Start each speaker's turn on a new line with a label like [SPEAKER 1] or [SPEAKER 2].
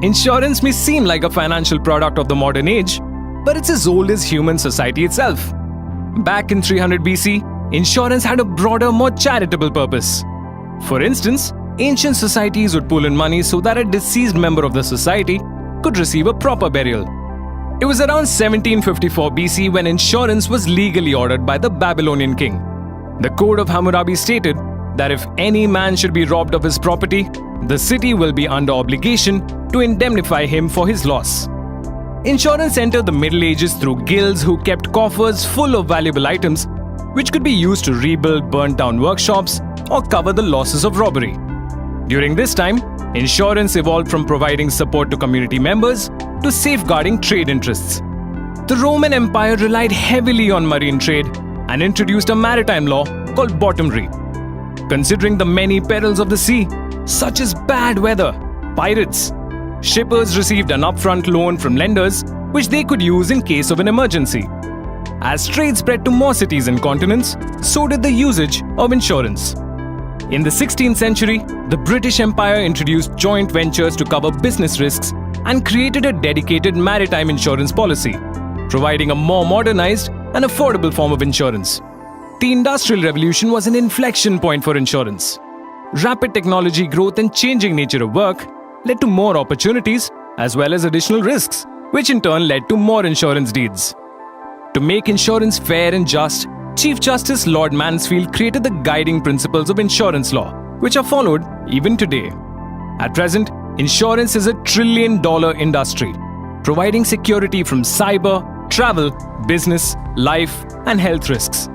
[SPEAKER 1] Insurance may seem like a financial product of the modern age, but it's as old as human society itself. Back in 300 BC, insurance had a broader, more charitable purpose. For instance, ancient societies would pool in money so that a deceased member of the society could receive a proper burial. It was around 1754 BC when insurance was legally ordered by the Babylonian king. The Code of Hammurabi stated that if any man should be robbed of his property, the city will be under obligation to indemnify him for his loss. Insurance entered the Middle Ages through guilds who kept coffers full of valuable items which could be used to rebuild burnt-down workshops or cover the losses of robbery. During this time, insurance evolved from providing support to community members to safeguarding trade interests. The Roman Empire relied heavily on marine trade and introduced a maritime law called bottomry. Considering the many perils of the sea, such as bad weather, pirates, shippers received an upfront loan from lenders which they could use in case of an emergency. As trade spread to more cities and continents, so did the usage of insurance. In the 16th century, the British Empire introduced joint ventures to cover business risks and created a dedicated maritime insurance policy, providing a more modernized and affordable form of insurance. The Industrial Revolution was an inflection point for insurance. Rapid technology growth and changing nature of work led to more opportunities as well as additional risks, which in turn led to more insurance deeds. To make insurance fair and just, Chief Justice Lord Mansfield created the guiding principles of insurance law, which are followed even today. At present, insurance is a $1 trillion industry, providing security from cyber, travel, business, life, and health risks.